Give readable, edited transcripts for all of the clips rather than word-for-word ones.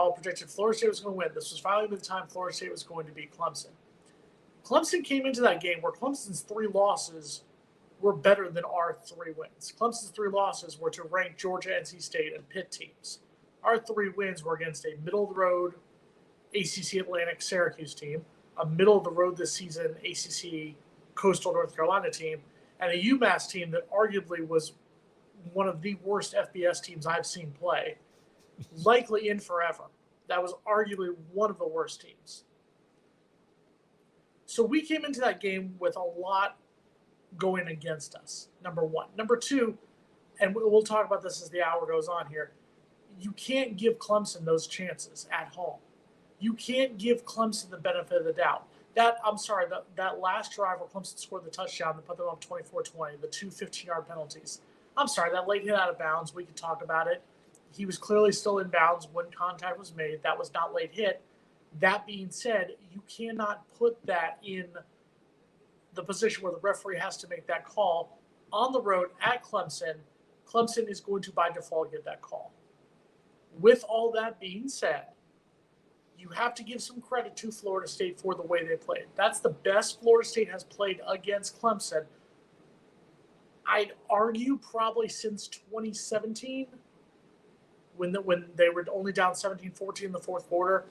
all predicted Florida State was going to win. This was finally the time Florida State was going to beat Clemson. Clemson came into that game where Clemson's 3 losses were better than our 3 wins. Clemson's 3 losses were to ranked Georgia, NC State, and Pitt teams. Our 3 wins were against a middle-of-the-road ACC Atlantic Syracuse team, a middle-of-the-road this season ACC Coastal North Carolina team, and a UMass team that arguably was one of the worst FBS teams I've seen play, likely in forever. That was arguably one of the worst teams. So we came into that game with a lot going against us, number one. Number two, and we'll talk about this as the hour goes on here, you can't give Clemson those chances at home. You can't give Clemson the benefit of the doubt. That last drive where Clemson scored the touchdown that put them up 24-20, the 2 15-yard penalties. I'm sorry, that late hit out of bounds, we could talk about it. He was clearly still in bounds when contact was made. That was not late hit. That being said, you cannot put that in the position where the referee has to make that call on the road at Clemson. Clemson is going to, by default, get that call. With all that being said, you have to give some credit to Florida State for the way they played. That's the best Florida State has played against Clemson, I'd argue, probably since 2017, when they were only down 17-14 in the fourth quarter.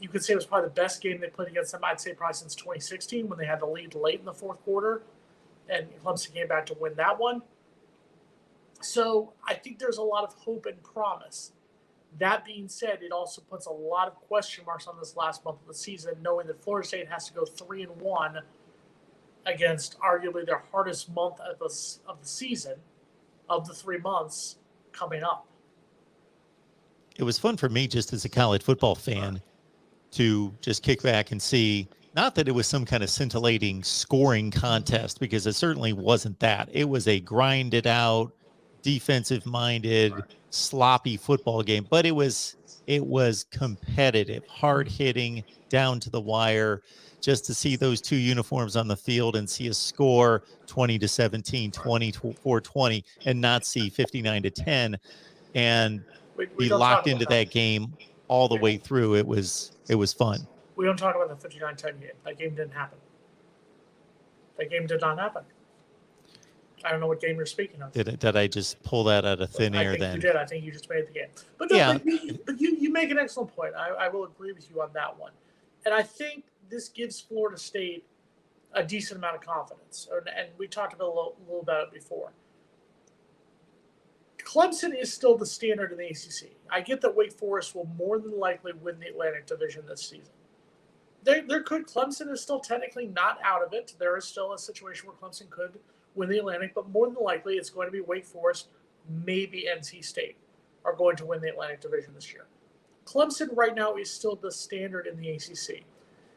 You could say it was probably the best game they played against them, I'd say probably since 2016 when they had the lead late in the fourth quarter, and Clemson came back to win that one. So I think there's a lot of hope and promise. That being said, it also puts a lot of question marks on this last month of the season, knowing that Florida State has to go 3-1 against arguably their hardest month of the season, of the 3 months coming up. It was fun for me just as a college football fan to just kick back and see, not that it was some kind of scintillating scoring contest, because it certainly wasn't that. It was a grinded out, defensive-minded, sloppy football game, but it was competitive, hard-hitting, down to the wire. Just to see those 2 uniforms on the field and see a score 20-17, 24-20, and not see 59-10, and be locked into that game all the way through. It was fun. We don't talk about the 59-10 game. That game didn't happen. That game did not happen. I don't know what game you're speaking of. Did I just pull that out of thin air then? I think you did. I think you just made the game. But no, yeah. but you make an excellent point. I will agree with you on that one. And I think this gives Florida State a decent amount of confidence. And we talked about a little about it before. Clemson is still the standard in the ACC. I get that Wake Forest will more than likely win the Atlantic Division this season. Clemson is still technically not out of it. There is still a situation where Clemson could win the Atlantic, but more than likely it's going to be Wake Forest, maybe NC State are going to win the Atlantic Division this year. Clemson right now is still the standard in the ACC.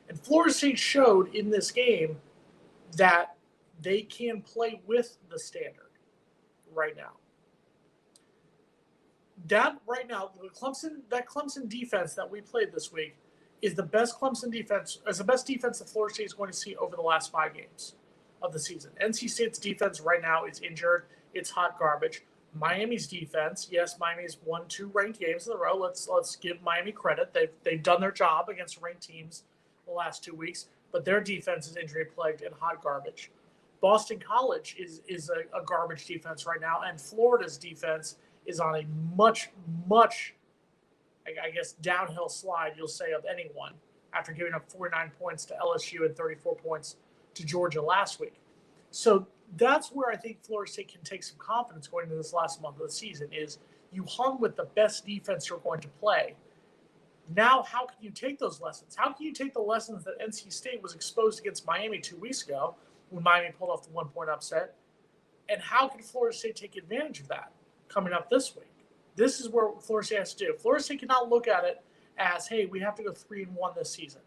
And Florida State showed in this game that they can play with the standard right now. That Clemson defense that we played this week is the best Clemson defense, as the best defense that Florida State is going to see over the last 5 games of the season. NC State's defense right now is injured. It's hot garbage. Miami's defense, yes, Miami's won 2 ranked games in a row. Let's give Miami credit. They've done their job against ranked teams the last 2 weeks, but their defense is injury plagued and hot garbage. Boston College is a garbage defense right now, and Florida's defense is on a much, I guess, downhill slide, you'll say, of anyone after giving up 49 points to LSU and 34 points to Georgia last week. So that's where I think Florida State can take some confidence going into this last month of the season is you hung with the best defense you're going to play. Now, how can you take those lessons? How can you take the lessons that NC State was exposed against Miami 2 weeks ago when Miami pulled off the 1-point upset? And how can Florida State take advantage of that coming up this week? This is where Florida State has to do. Florida State cannot look at it as, hey, we have to go 3-1 this season.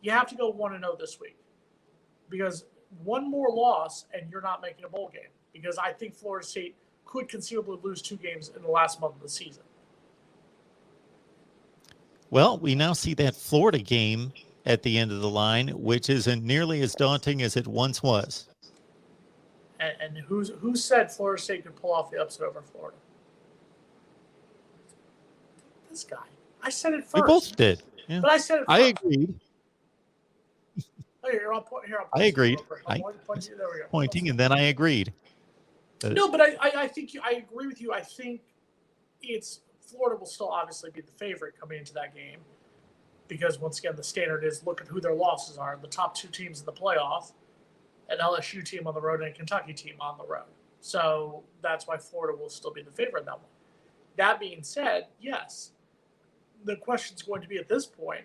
You have to go 1-0 this week. Because one more loss and you're not making a bowl game. Because I think Florida State could conceivably lose 2 games in the last month of the season. Well, we now see that Florida game at the end of the line, which isn't nearly as daunting as it once was. And who said Florida State could pull off the upset over Florida? This guy. I said it first. We both did. Yeah. But I said it first. I agreed. Oh, here, I'll point. I agreed. There we go. Pointing, and then I agreed. No, but I think I agree with you. I think Florida will still obviously be the favorite coming into that game because once again the standard is look at who their losses are. The top two teams in the playoff, an LSU team on the road and a Kentucky team on the road. So that's why Florida will still be the favorite in that one. That being said, yes, the question's going to be at this point,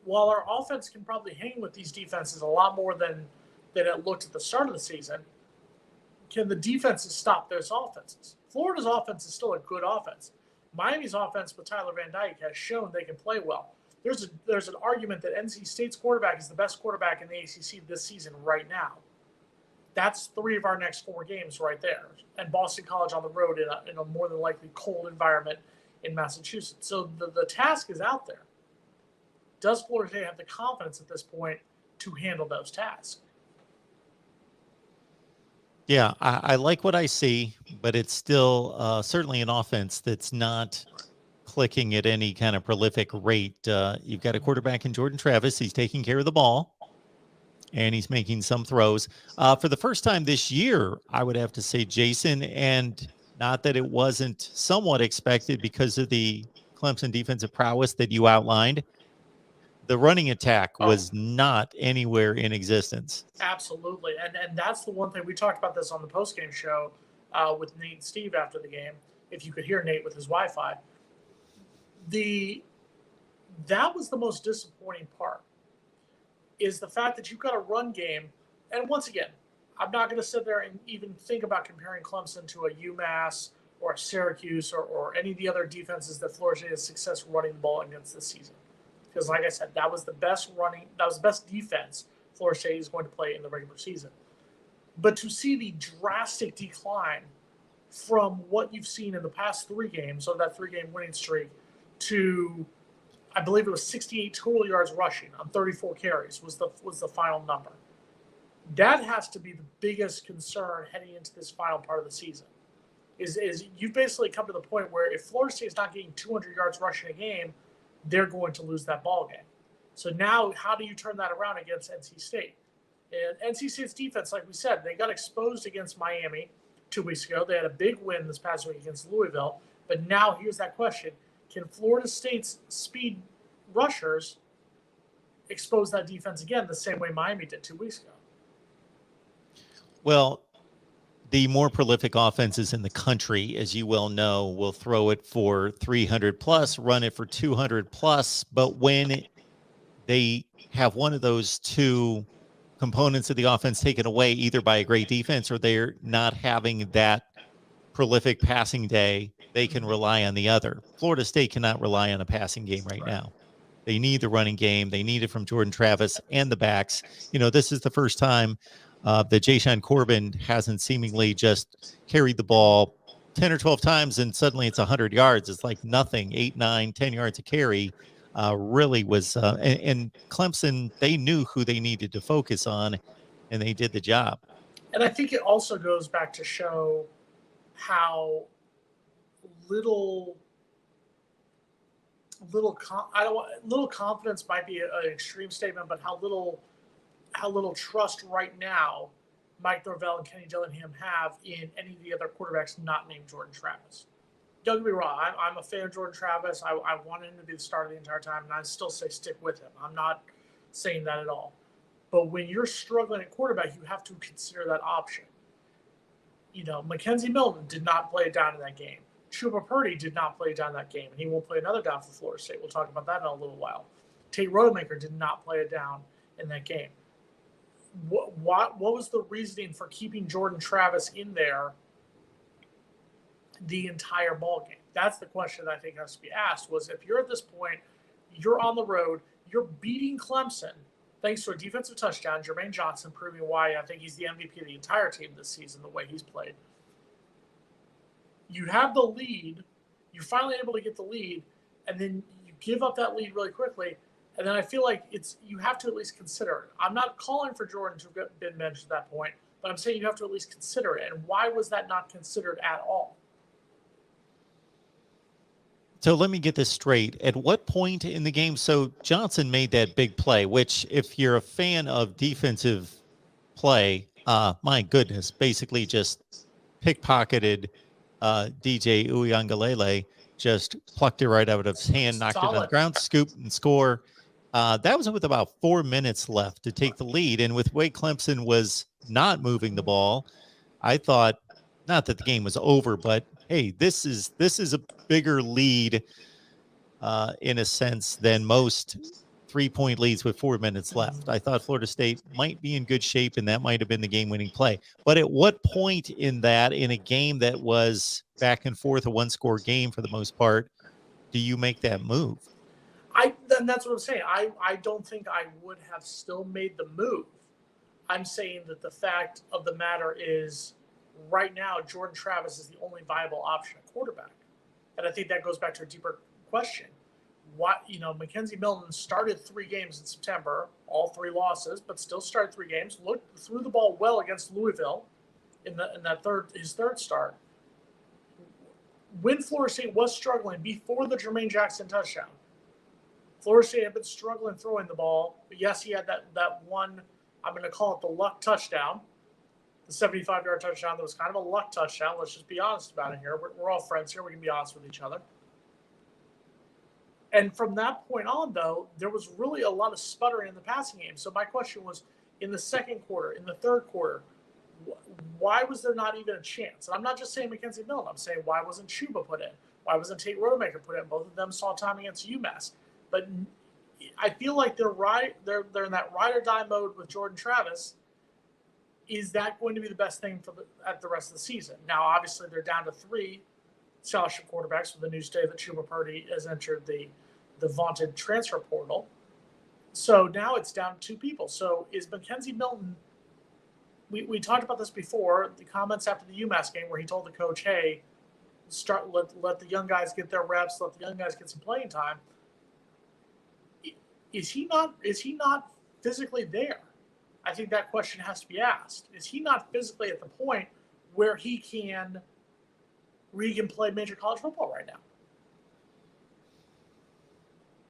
while our offense can probably hang with these defenses a lot more than it looked at the start of the season, can the defenses stop those offenses? Florida's offense is still a good offense. Miami's offense with Tyler Van Dyke has shown they can play well. There's an argument that NC State's quarterback is the best quarterback in the ACC this season right now. That's 3 of our next 4 games right there. And Boston College on the road in a more than likely cold environment in Massachusetts. So the task is out there. Does Florida State have the confidence at this point to handle those tasks? Yeah, I like what I see, but it's still certainly an offense that's not clicking at any kind of prolific rate. You've got a quarterback in Jordan Travis. He's taking care of the ball, and he's making some throws. For the first time this year, I would have to say, Jason, and not that it wasn't somewhat expected because of the Clemson defensive prowess that you outlined, the running attack was not anywhere in existence. Absolutely. And that's the one thing. We talked about this on the postgame show with Nate and Steve after the game, if you could hear Nate with his Wi-Fi. That was the most disappointing part, is the fact that you've got a run game. And once again, I'm not going to sit there and even think about comparing Clemson to a UMass or a Syracuse or any of the other defenses that Florida State has success running the ball against this season. Because, like I said, that was the best defense Florida State is going to play in the regular season. But to see the drastic decline from what you've seen in the past 3 games, so that 3-game winning streak, to, I believe it was 68 total yards rushing on 34 carries was the final number. That has to be the biggest concern heading into this final part of the season. Is you've basically come to the point where if Florida State is not getting 200 yards rushing a game, they're going to lose that ball game. So now, how do you turn that around against NC State? And NC State's defense, like we said, they got exposed against Miami 2 weeks ago. They had a big win this past week against Louisville. But now here's that question. Can Florida State's speed rushers expose that defense again the same way Miami did 2 weeks ago? Well, the more prolific offenses in the country, as you well know, will throw it for 300 plus, run it for 200 plus. But when they have one of those two components of the offense taken away, either by a great defense or they're not having that prolific passing day, they can rely on the other. Florida State cannot rely on a passing game right now. They need the running game. They need it from Jordan Travis and the backs. You know, this is the first time that Jayshon Corbin hasn't seemingly just carried the ball 10 or 12 times and suddenly it's 100 yards. It's like nothing, 8, 9, 10 yards a carry. Really was, and Clemson, they knew who they needed to focus on, and they did the job. And I think it also goes back to show how little confidence might be an extreme statement, but how little trust right now Mike Norvell and Kenny Dillingham have in any of the other quarterbacks not named Jordan Travis. Don't get me wrong, I'm a fan of Jordan Travis. I want him to be the starter the entire time, and I still say stick with him. I'm not saying that at all. But when you're struggling at quarterback, you have to consider that option. You know, Mackenzie Milton did not play it down in that game. Chuba Purdy did not play it down in that game, and he won't play another down for Florida State. We'll talk about that in a little while. Tate Rodemaker did not play it down in that game. What was the reasoning for keeping Jordan Travis in there the entire ball game? That's the question that I think has to be asked, was if you're at this point, you're on the road, you're beating Clemson thanks to a defensive touchdown, Jermaine Johnson proving why I think he's the MVP of the entire team this season, the way he's played. You have the lead, you're finally able to get the lead, and then you give up that lead really quickly, and then I feel like you have to at least consider it. I'm not calling for Jordan to have been benched at that point, but I'm saying you have to at least consider it. And why was that not considered at all? So let me get this straight. At what point in the game? So Johnson made that big play, which, if you're a fan of defensive play, my goodness, basically just pickpocketed DJ Uyangalele, just plucked it right out of his hand, knocked it on the Solid. ground, scoop and score. That was with about 4 minutes left to take the lead. And with the way Clemson was not moving the ball, I thought, not that the game was over, but hey, this is a bigger lead in a sense than most 3-point leads with 4 minutes left. I thought Florida State might be in good shape, and that might have been the game-winning play. But at what point in a game that was back and forth, a one-score game for the most part, do you make that move? Then that's what I'm saying. I don't think I would have still made the move. I'm saying that the fact of the matter is, right now, Jordan Travis is the only viable option at quarterback. And I think that goes back to a deeper question. Mackenzie Milton started 3 games in September, all 3 losses, but still started 3 games, threw the ball well against Louisville in his third start. When Florida State was struggling before the Jermaine Jackson touchdown, Florida State had been struggling throwing the ball, but yes, he had that one, I'm going to call it the luck touchdown, the 75-yard touchdown that was kind of a luck touchdown. Let's just be honest about it here. We're all friends here. We can be honest with each other. And from that point on, though, there was really a lot of sputtering in the passing game. So my question was, in the second quarter, in the third quarter, why was there not even a chance? And I'm not just saying Mackenzie Milton. I'm saying, why wasn't Chuba put in? Why wasn't Tate Rodemaker put in? Both of them saw time against UMass. But I feel like they're in that ride or die mode with Jordan Travis. Is that going to be the best thing at the rest of the season? Now, obviously, they're down to 3 scholarship quarterbacks with the news today that Chuba Purdy has entered the vaunted transfer portal. So now it's down to 2 people. So is Mackenzie Milton? We talked about this before. The comments after the UMass game where he told the coach, "Hey, let the young guys get their reps. Let the young guys get some playing time." Is he not physically there? I think that question has to be asked. Is he not physically at the point where he can play major college football right now?